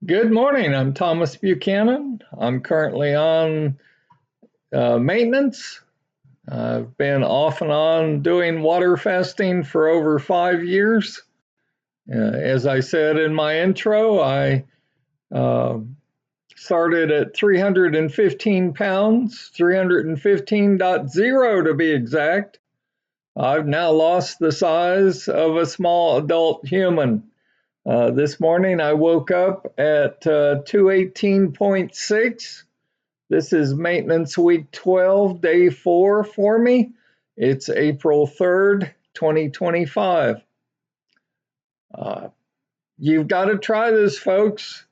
Good morning. I'm Thomas Buchanan. I'm currently on maintenance. I've been off and on doing water fasting for over 5 years. As I said in my intro, I uh, started at 315 pounds, 315.0 to be exact. I've now lost the size of a small adult human. This morning I woke up at 218.6. This is maintenance week 12, day 4 for me. It's April 3rd, 2025. You've got to try this, folks.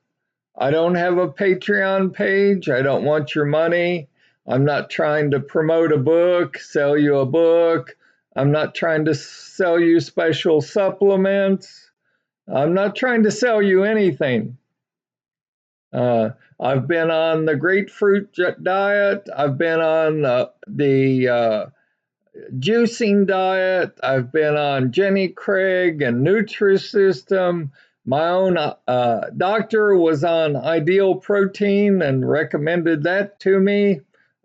I don't have a Patreon page. I don't want your money. I'm not trying to promote a book, sell you a book. I'm not trying to sell you special supplements. I'm not trying to sell you anything. I've been on the grapefruit diet. I've been on the juicing diet. I've been on Jenny Craig and Nutrisystem. My own doctor was on Ideal Protein and recommended that to me.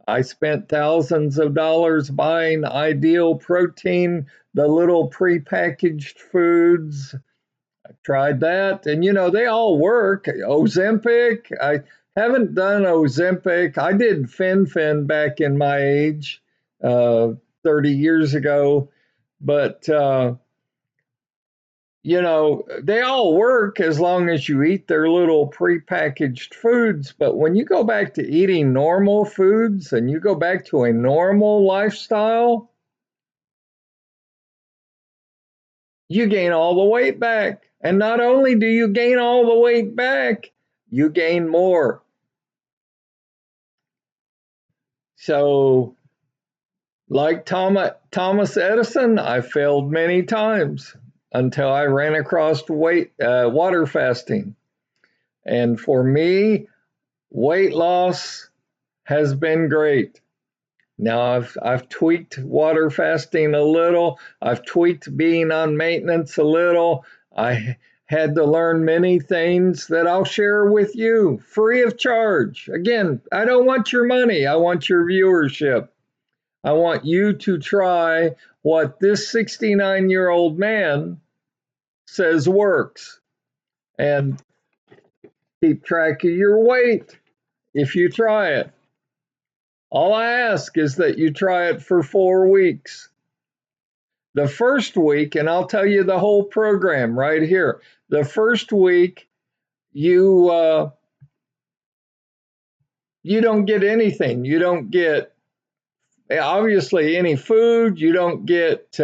I spent thousands of dollars buying Ideal Protein, the little prepackaged foods. Tried that, and they all work. Ozempic, I haven't done Ozempic. I did fen back in my age, 30 years ago, but they all work as long as you eat their little prepackaged foods. But when you go back to eating normal foods and you go back to a normal lifestyle, you gain all the weight back. And not only do you gain all the weight back, you gain more. So, like Thomas Edison, I failed many times until I ran across water fasting. And for me, weight loss has been great. Now I've tweaked water fasting a little. I've tweaked being on maintenance a little. I had to learn many things that I'll share with you free of charge. Again, I don't want your money. I want your viewership. I want you to try what this 69-year-old man says works and keep track of your weight if you try it. All I ask is that you try it for 4 weeks. The first week, and I'll tell you the whole program right here. The first week, you don't get anything. You don't get, obviously, any food. You don't get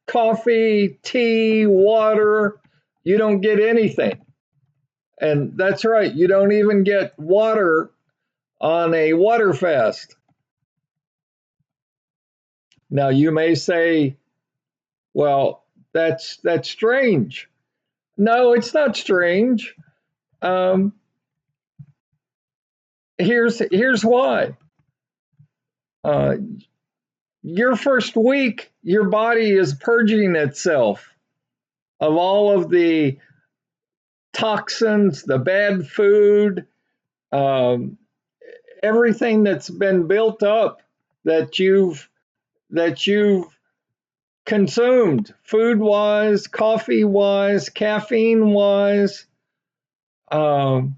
coffee, tea, water. You don't get anything. And that's right, you don't even get water on a water fast. Now you may say, well, that's strange. No, it's not strange. Here's why. Your first week, your body is purging itself of all of the toxins, the bad food, everything that's been built up that you've consumed, food wise, coffee wise, caffeine wise. And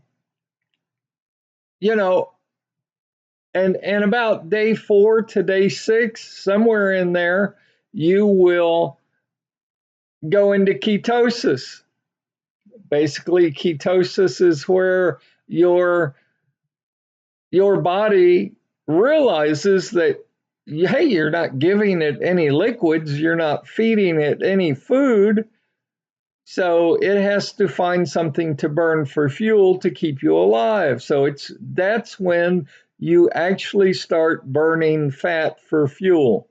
about day 4 to day 6, somewhere in there, you will go into ketosis. Basically, ketosis is where your body realizes that, hey, you're not giving it any liquids, you're not feeding it any food, so it has to find something to burn for fuel to keep you alive. So that's when you actually start burning fat for fuel.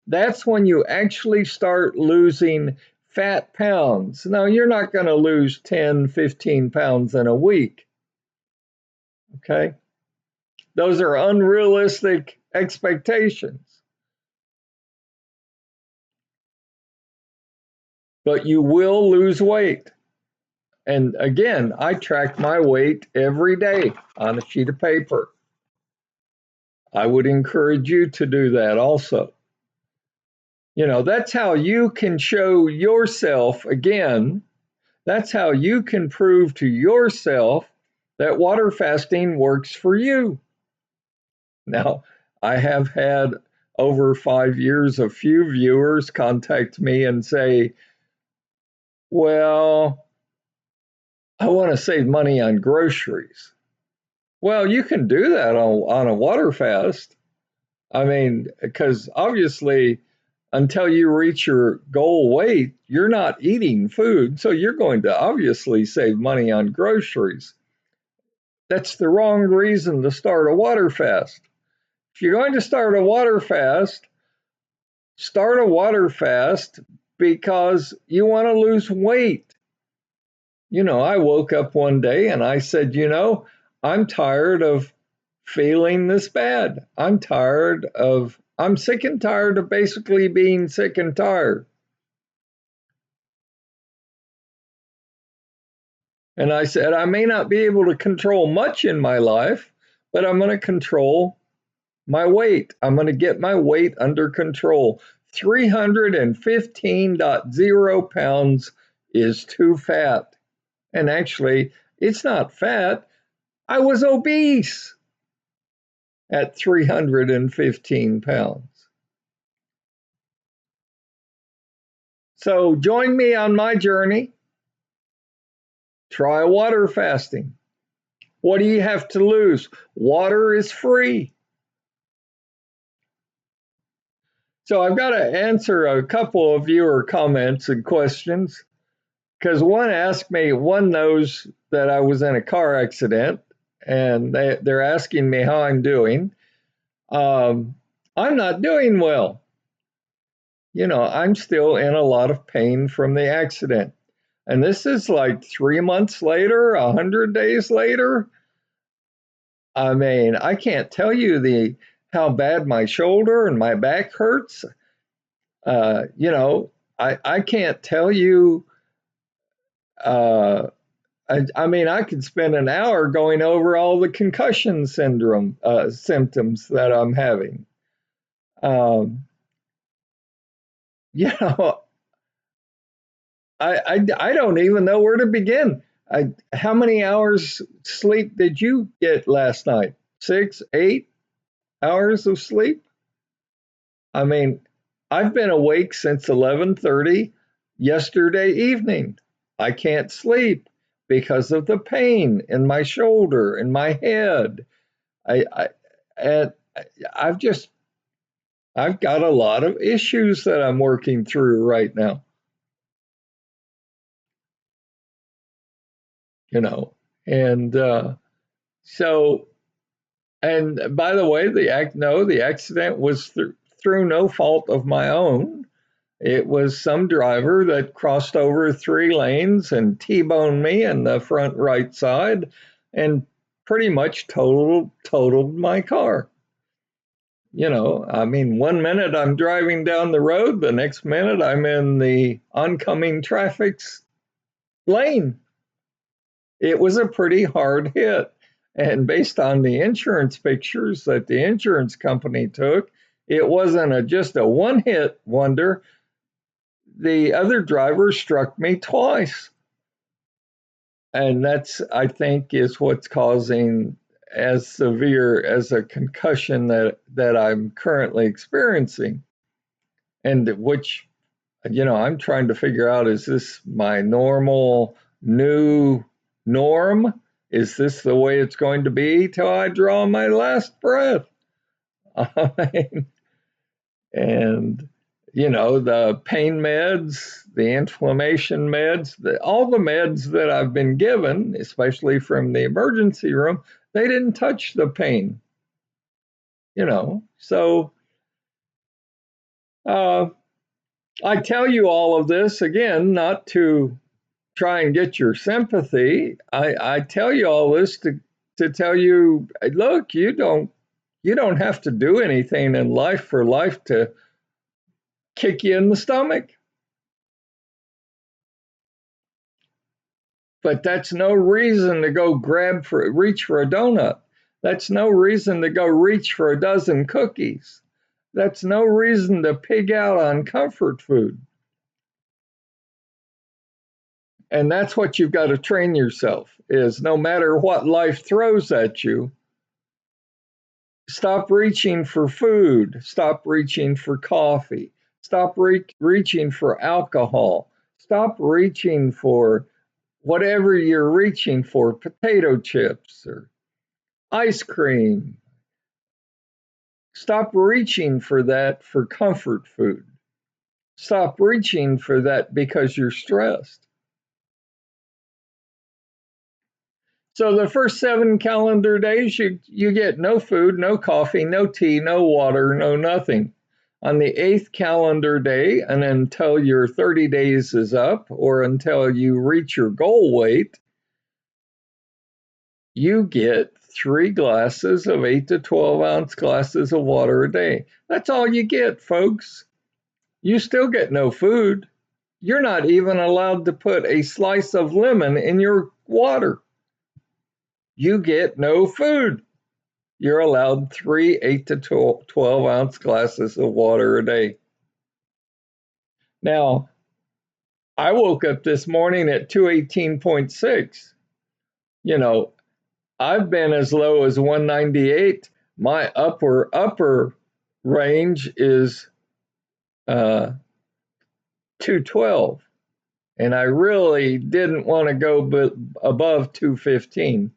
That's when you actually start losing fat pounds. Now, you're not going to lose 10, 15 pounds in a week. Okay? Those are unrealistic expectations. But you will lose weight. And again, I track my weight every day on a sheet of paper. I would encourage you to do that also. That's how you can show yourself, again, that's how you can prove to yourself that water fasting works for you. Now, I have had over 5 years a few viewers contact me and say, well, I want to save money on groceries. Well, you can do that on a water fast. I mean, because obviously, until you reach your goal weight, you're not eating food. So you're going to obviously save money on groceries. That's the wrong reason to start a water fast. If you're going to start a water fast because you want to lose weight. I woke up one day and I said, I'm tired of feeling this bad. I'm sick and tired of basically being sick and tired. And I said, I may not be able to control much in my life, but I'm going to control my weight. I'm going to get my weight under control. 315.0 pounds is too fat. And actually, it's not fat. I was obese at 315 pounds. So join me on my journey. Try water fasting. What do you have to lose? Water is free. So I've got to answer a couple of viewer comments and questions because one knows that I was in a car accident and they're asking me how I'm doing. I'm not doing well. I'm still in a lot of pain from the accident. And this is like 3 months later, 100 days later. I mean, I can't tell you how bad my shoulder and my back hurts. I can't tell you. I mean, I could spend an hour going over all the concussion syndrome symptoms that I'm having. Um, you know, I don't even know where to begin. How many hours sleep did you get last night? 6, 8 hours of sleep? I mean, I've been awake since 11:30 yesterday evening. I can't sleep because of the pain in my shoulder and my head. I and I've just I've got a lot of issues that I'm working through right now, you know. And so and by the way, the accident was through no fault of my own. It was some driver that crossed over 3 lanes and T-boned me in the front right side and pretty much totaled my car. I mean, 1 minute I'm driving down the road, the next minute I'm in the oncoming traffic's lane. It was a pretty hard hit. And based on the insurance pictures that the insurance company took, it wasn't just a one hit wonder. The other driver struck me twice. And that's, I think, is what's causing as severe as a concussion that I'm currently experiencing. And which, I'm trying to figure out, is this my normal new norm? Is this the way it's going to be till I draw my last breath? And the pain meds, the inflammation meds, all the meds that I've been given, especially from the emergency room, they didn't touch the pain. So uh, I tell you all of this again, not to try and get your sympathy. I tell you all this to tell you, look, you don't have to do anything in life for life to kick you in the stomach. But that's no reason to go reach for a donut. That's no reason to go reach for a dozen cookies. That's no reason to pig out on comfort food. And that's what you've got to train yourself is no matter what life throws at you, stop reaching for food, stop reaching for coffee, stop reaching for alcohol, stop reaching for whatever you're reaching for, potato chips or ice cream. Stop reaching for that for comfort food. Stop reaching for that because you're stressed. So the first 7 calendar days, you get no food, no coffee, no tea, no water, no nothing. On the 8th calendar day, and until your 30 days is up or until you reach your goal weight, you get 3 glasses of 8 to 12 ounce glasses of water a day. That's all you get, folks. You still get no food. You're not even allowed to put a slice of lemon in your water. You get no food. You're allowed 3 8 to 12 ounce glasses of water a day. Now, I woke up this morning at 218.6. You know, I've been as low as 198. My upper range is 212. And I really didn't want to go above 215.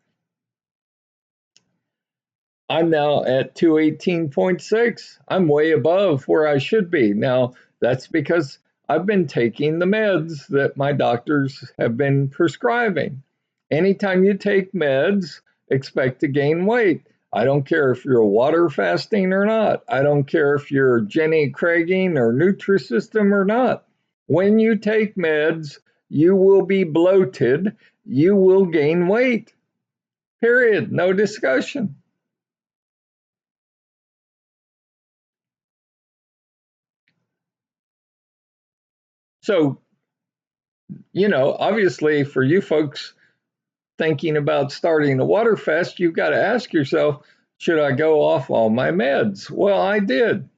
I'm now at 218.6. I'm way above where I should be. Now, that's because I've been taking the meds that my doctors have been prescribing. Anytime you take meds, expect to gain weight. I don't care if you're water fasting or not. I don't care if you're Jenny Craiging or Nutrisystem or not. When you take meds, you will be bloated. You will gain weight. Period. No discussion. So, obviously for you folks thinking about starting a water fast, you've got to ask yourself, should I go off all my meds? Well, I did.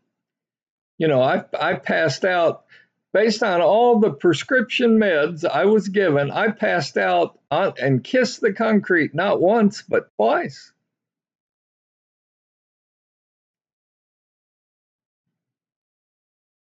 I passed out based on all the prescription meds I was given. I passed out and kissed the concrete not once, but twice.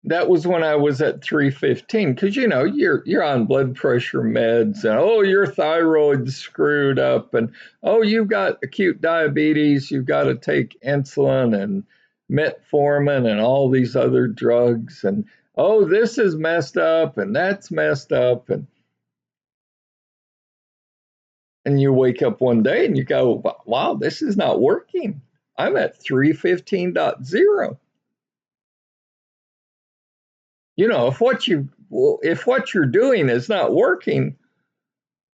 That was when I was at 315 because you're on blood pressure meds and your thyroid's screwed up and you've got acute diabetes, you've got to take insulin and metformin and all these other drugs and this is messed up and that's messed up and you wake up one day and you go, wow, this is not working. I'm at 315.0. If what you're doing is not working,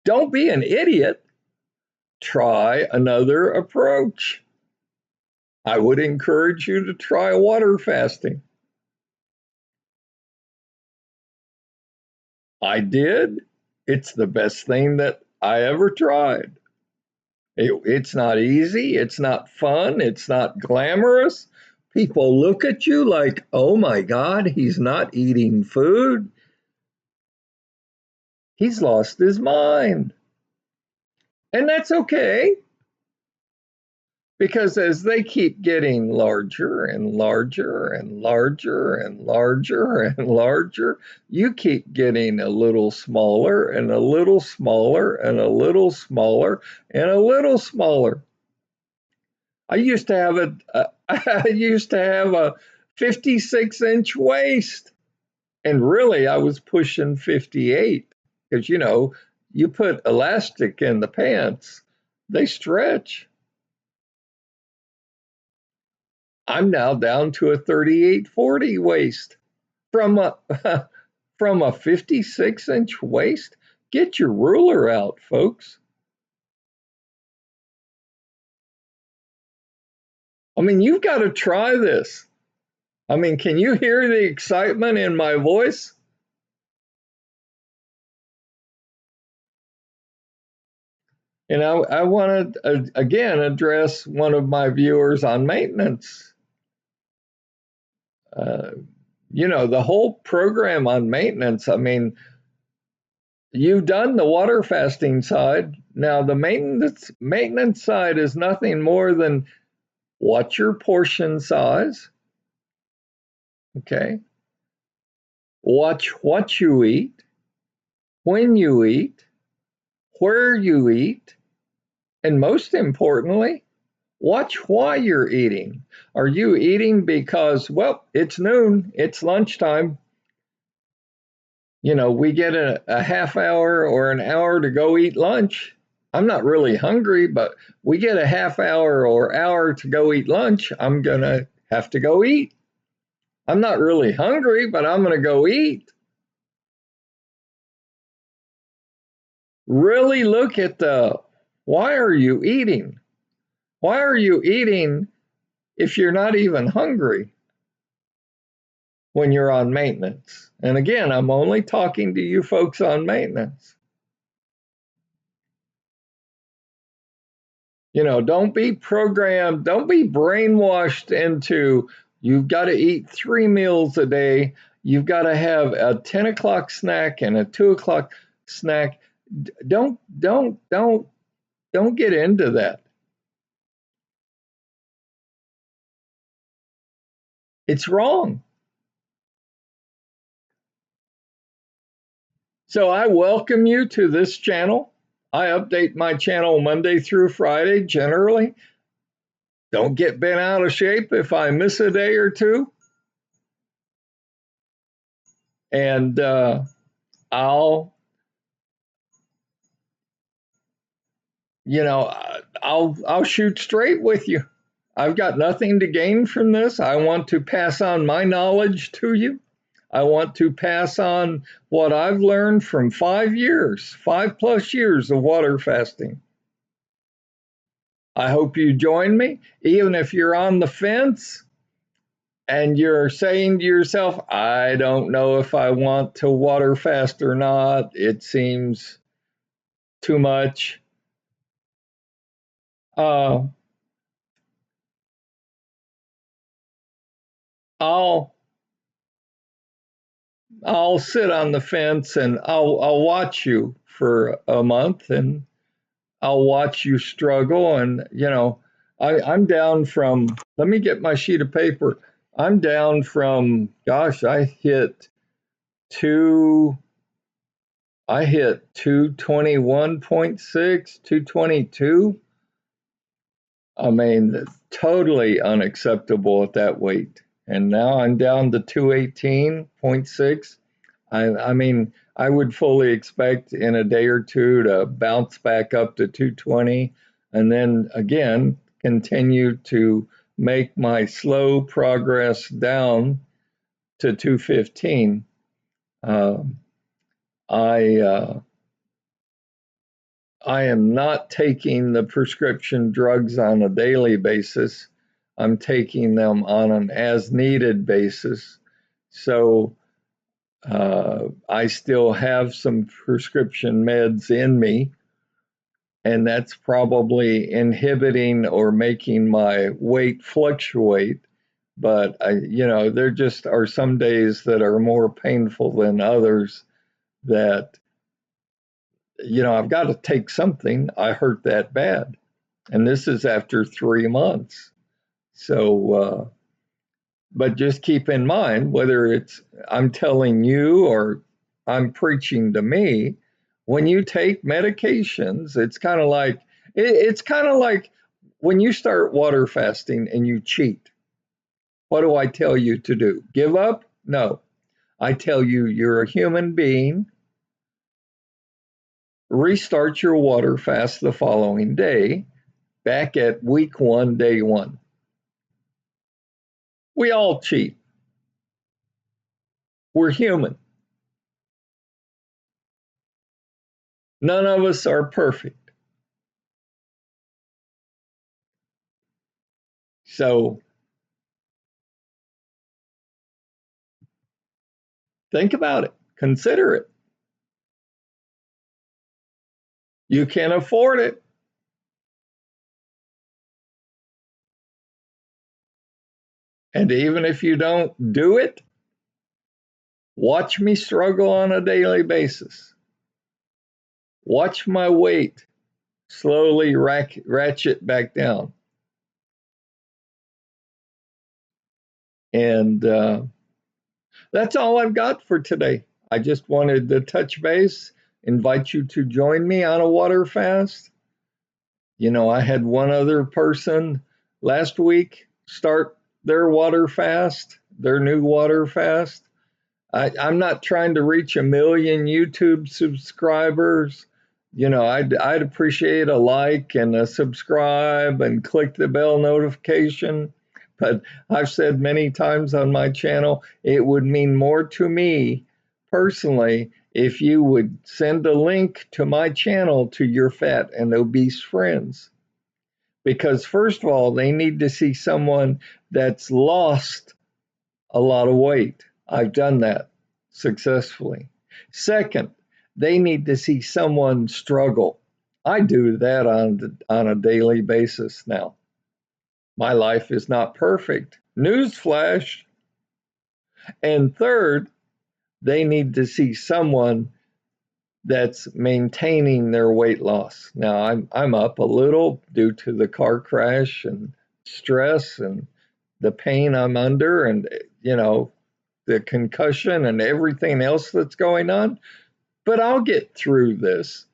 don't be an idiot. Try another approach. I would encourage you to try water fasting. I did. It's the best thing that I ever tried. It's not easy. It's not fun. It's not glamorous. People look at you like, oh my God, he's not eating food. He's lost his mind. And that's okay. Because as they keep getting larger and larger and larger and larger and larger, you keep getting a little smaller and a little smaller and a little smaller and a little smaller. I used to have a 56-inch waist, and really I was pushing 58 because you put elastic in the pants, they stretch. I'm now down to a 38-40 waist from a from a 56-inch waist. Get your ruler out, folks. I mean, you've got to try this. I mean, can you hear the excitement in my voice? And I want to, again, address one of my viewers on maintenance. Uh, the whole program on maintenance, I mean, you've done the water fasting side. Now, the maintenance side is nothing more than what's your portion size, okay? Watch what you eat, when you eat, where you eat, and most importantly, watch why you're eating. Are you eating because, well, it's noon, it's lunchtime, we get a half hour or an hour to go eat lunch. I'm not really hungry, but we get a half hour or hour to go eat lunch. I'm going to have to go eat. I'm not really hungry, but I'm going to go eat. Really look at why are you eating? Why are you eating if you're not even hungry when you're on maintenance? And again, I'm only talking to you folks on maintenance. Don't be programmed, don't be brainwashed into you've got to eat 3 meals a day. You've got to have a 10 o'clock snack and a 2 o'clock snack. Don't get into that. It's wrong. So I welcome you to this channel. I update my channel Monday through Friday generally. Don't get bent out of shape if I miss a day or two. And I'll, I'll shoot straight with you. I've got nothing to gain from this. I want to pass on my knowledge to you. I want to pass on what I've learned from 5 years, 5+ years of water fasting. I hope you join me, even if you're on the fence and you're saying to yourself, I don't know if I want to water fast or not. It seems too much. Uh, I'll I'll sit on the fence and I'll watch you for a month and I'll watch you struggle. And I'm down from. Let me get my sheet of paper. I'm down from. Gosh, two. I hit 221.6, 222. I mean, totally unacceptable at that weight. And now I'm down to 218.6. I mean, I would fully expect in a day or two to bounce back up to 220 and then again continue to make my slow progress down to 215. Um, I I am not taking the prescription drugs on a daily basis. I'm taking them on an as needed basis. So I still have some prescription meds in me, and that's probably inhibiting or making my weight fluctuate. But there just are some days that are more painful than others that, I've got to take something. I hurt that bad. And this is after 3 months. So, but just keep in mind whether it's I'm telling you or I'm preaching to me, when you take medications, it's kind of like when you start water fasting and you cheat. What do I tell you to do? Give up? No. I tell you you're a human being. Restart your water fast the following day, back at week 1, day 1. We all cheat. We're human. None of us are perfect. So think about it. Consider it. You can afford it. And even if you don't do it, watch me struggle on a daily basis. Watch my weight slowly ratchet back down. And that's all I've got for today. I just wanted to touch base, invite you to join me on a water fast. You know, I had one other person last week start their water fast, their new water fast. I'm not trying to reach a million YouTube subscribers. You know, I'd appreciate a like and a subscribe and click the bell notification. But I've said many times on my channel, it would mean more to me personally if you would send a link to my channel to your fat and obese friends. Because, first of all, they need to see someone that's lost a lot of weight. I've done that successfully. Second, they need to see someone struggle. I do that on a daily basis now. My life is not perfect. Newsflash. And third, they need to see someone that's maintaining their weight loss. Now I'm up a little due to the car crash and stress and the pain I'm under, and you know, the concussion and everything else that's going on, but I'll get through this.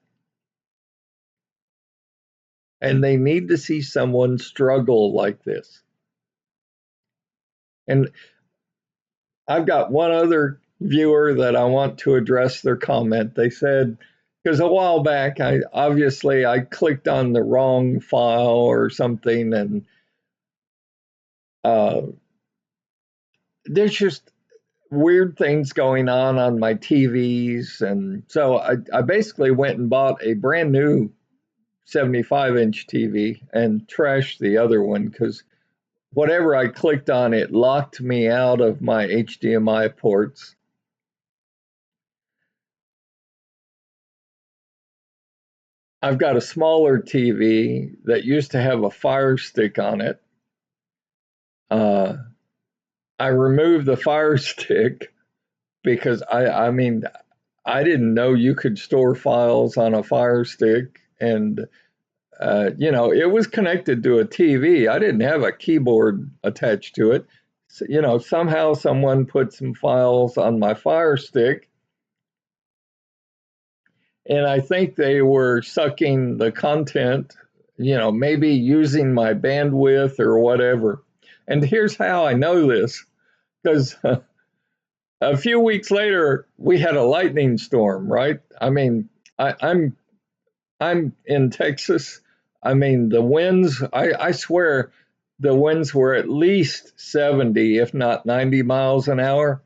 And they need to see someone struggle like this. And I've got one other viewer that I want to address their comment. They said, because a while back, I clicked on the wrong file or something, and uh, there's just weird things going on my TVs. And so I basically went and bought a brand new 75-inch TV and trashed the other one because whatever I clicked on, it locked me out of my HDMI ports. I've got a smaller TV that used to have a Fire Stick on it. I removed the Fire Stick because I mean, I didn't know you could store files on a Fire Stick, and you know, it was connected to a TV. I didn't have a keyboard attached to it. So, you know, somehow someone put some files on my Fire Stick, and I think they were sucking the content, you know, maybe using my bandwidth or whatever. And here's how I know this, because a few weeks later we had a lightning storm, right? I mean, I'm in Texas. I mean, the winds, I swear the winds were at least 70, if not 90 miles an hour.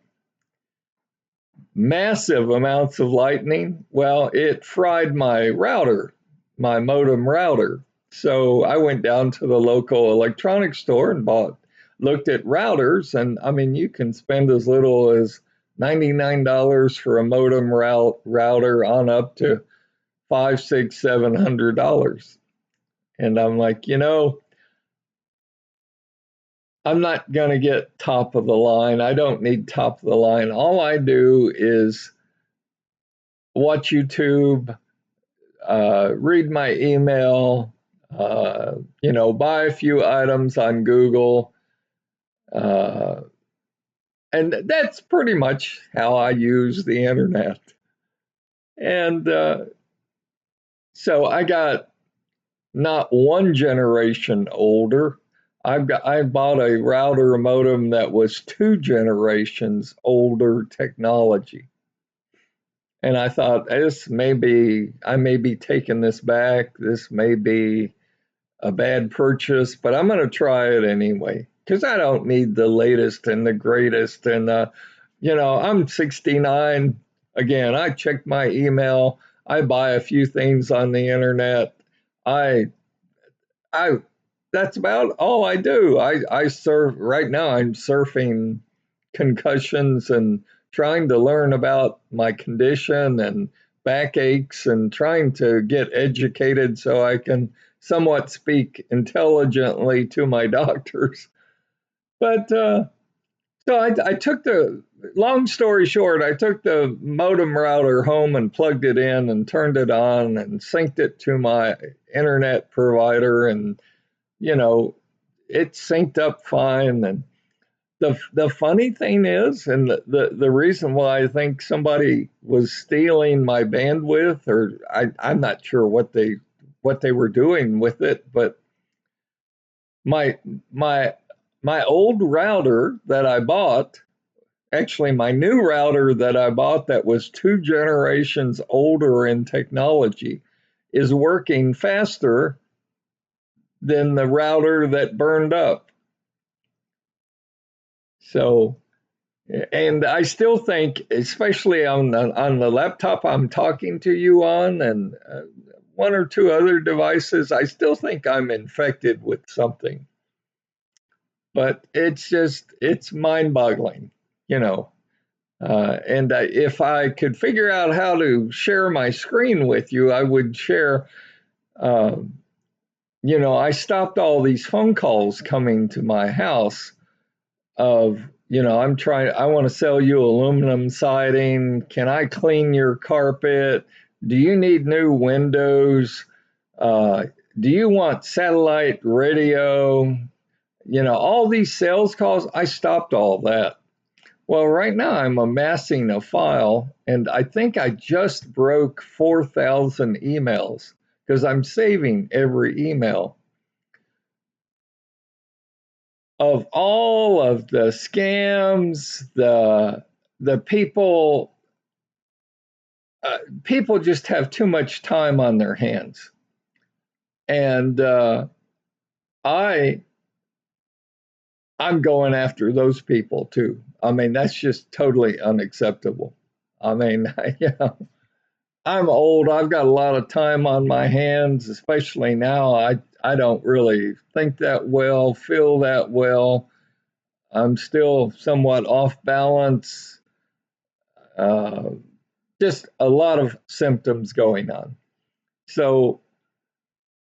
Massive amounts of lightning. Well, it fried my router, my modem router. So I went down to the local electronics store and looked at routers. And I mean, you can spend as little as $99 for a modem router on up to $500, $600, $700. And I'm like, you know, I'm not going to get top of the line. I don't need top of the line. All I do is watch YouTube, read my email, you know, buy a few items on Google. And that's pretty much how I use the internet. And so I got not one generation older. I bought a router modem that was 2 generations older technology. And I thought I may be taking this back. This may be a bad purchase, but I'm going to try it anyway because I don't need the latest and the greatest. And, you know, I'm 69. Again, I check my email. I buy a few things on the internet. I I that's about all I do. I surf right now. I'm surfing concussions and trying to learn about my condition and backaches and trying to get educated so I can somewhat speak intelligently to my doctors. But so I took the, long story short, I took the modem router home and plugged it in and turned it on and synced it to my internet provider. And, you know, it synced up fine. And the funny thing is, and the reason why I think somebody was stealing my bandwidth, or I'm not sure what they were doing with it, but my my my old router that I bought, actually my new router that I bought that was 2 generations older in technology, is working faster than the router that burned up. So, and I still think, especially on the laptop I'm talking to you on, and one or two other devices, I still think I'm infected with something. But it's mind boggling, you know. And if I could figure out how to share my screen with you, I would share. Uh, I stopped all these phone calls coming to my house of, I want to sell you aluminum siding. Can I clean your carpet? Do you need new windows? Uh, do you want satellite radio? All these sales calls, I stopped all that. Well, right now I'm amassing a file, and I think I just broke 4,000 emails because I'm saving every email of all of the scams, the people. People just have too much time on their hands, and I I'm going after those people too. I mean, that's just totally unacceptable. I mean, I'm old. I've got a lot of time on my hands, especially now. I don't really think that well, feel that well. I'm still somewhat off balance. Uh, just a lot of symptoms going on. So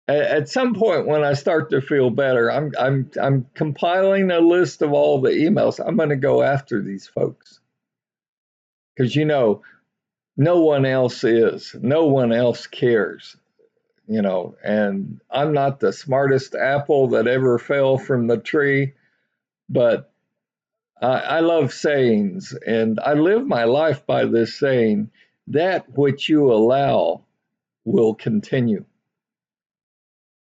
at some point when I start to feel better, I'm compiling a list of all the emails. I'm going to go after these folks because no one else is, no one else cares. And I'm not the smartest apple that ever fell from the tree, but I love sayings, and I live my life by this saying: that which you allow will continue.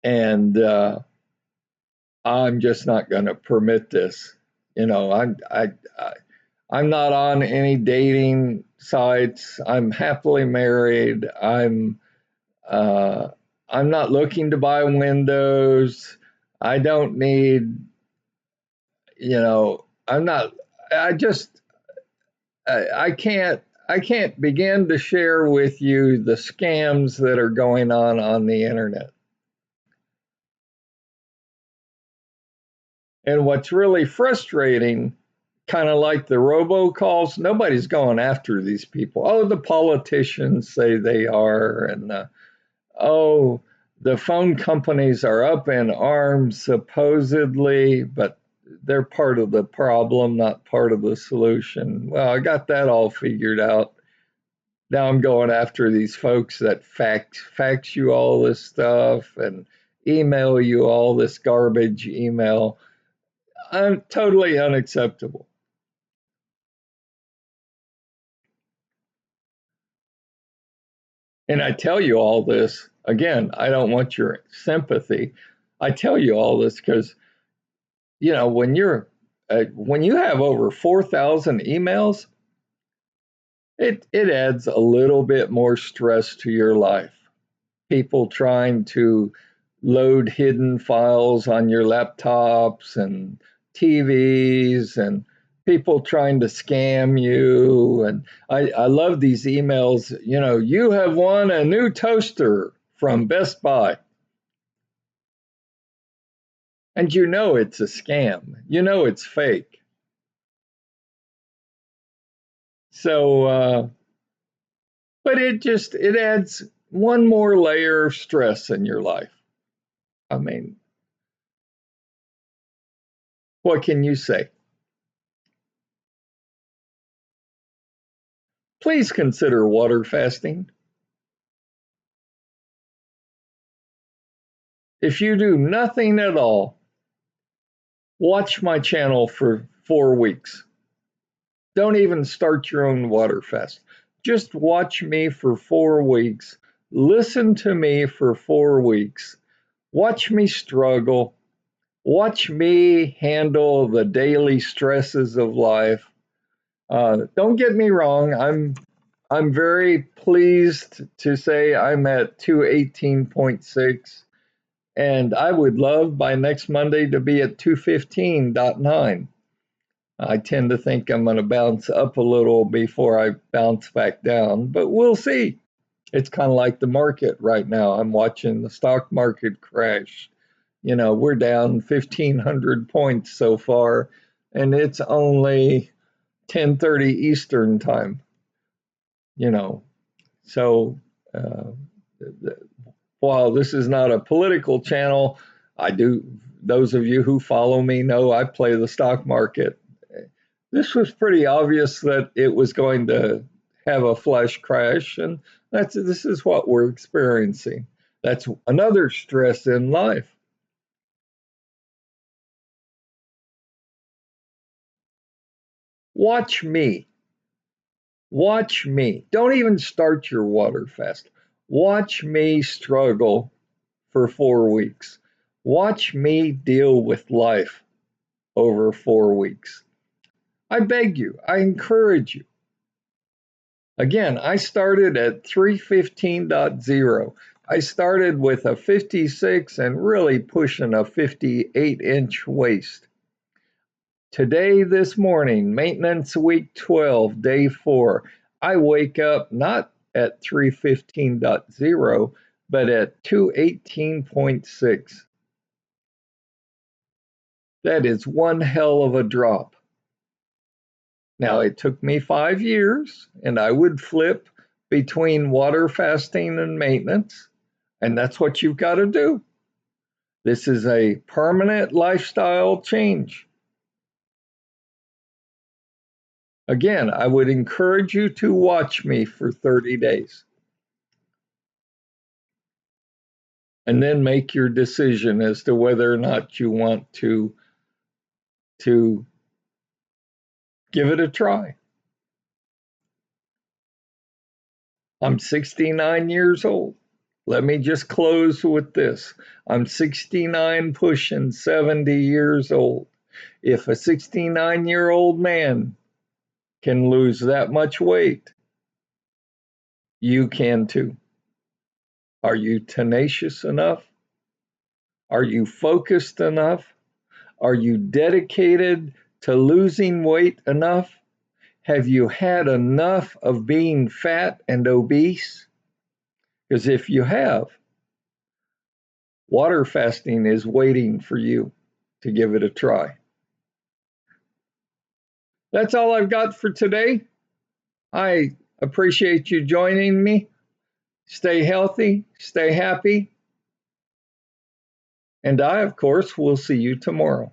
And I'm just not going to permit this. I'm not on any dating sites. I'm happily married. Uh, I'm not looking to buy windows. I don't need, I'm not, I just, I can't begin to share with you the scams that are going on the internet. And what's really frustrating, kind of like the robocalls, nobody's going after these people. Oh, the politicians say they are, and oh, the phone companies are up in arms supposedly, but they're part of the problem, not part of the solution. Well, I got that all figured out. Now I'm going after these folks that fax you all this stuff and email you all this garbage email. I'm totally unacceptable. And I tell you all this again, I don't want your sympathy. I tell you all this because when you have over 4,000 emails, it adds a little bit more stress to your life. People trying to load hidden files on your laptops and TVs, and people trying to scam you. And I love these emails, you have won a new toaster from Best Buy. And it's a scam. It's fake. So, but it adds one more layer of stress in your life. I mean, What can you say? Please consider water fasting. If you do nothing at all, watch my channel for 4 weeks. Don't even start your own water fast. Just watch me for 4 weeks. Listen to me for 4 weeks. Watch me struggle. Watch me handle the daily stresses of life. Don't get me wrong. I'm very pleased to say I'm at 218.6, and I would love by next Monday to be at 215.9. I tend to think I'm going to bounce up a little before I bounce back down, but we'll see. It's kind of like the market right now. I'm watching the stock market crash. You know, we're down 1,500 points so far, and it's only 10:30 Eastern time. You know, so uh, while this is not a political channel, I do. Those of you who follow me know I play the stock market. This was pretty obvious that it was going to have a flash crash, and this is what we're experiencing. That's another stress in life. Watch me. Watch me. Don't even start your water fast. Watch me struggle for 4 weeks. Watch me deal with life over 4 weeks. I beg you, I encourage you. Again, I started at 315.0. I started with a 56 and really pushing a 58-inch waist. Today, this morning, maintenance week 12, day 4, I wake up not at 315.0, but at 218.6. That is one hell of a drop. Now, it took me 5 years, and I would flip between water fasting and maintenance, and that's what you've got to do. This is a permanent lifestyle change. Again, I would encourage you to watch me for 30 days and then make your decision as to whether or not you want to give it a try. I'm 69 years old. Let me just close with this. I'm 69 pushing 70 years old. If a 69-year-old man can lose that much weight, you can too. Are you tenacious enough? Are you focused enough? Are you dedicated to losing weight enough? Have you had enough of being fat and obese? Because if you have, water fasting is waiting for you to give it a try. That's all I've got for today. I appreciate you joining me. Stay healthy, stay happy, and I, of course, will see you tomorrow.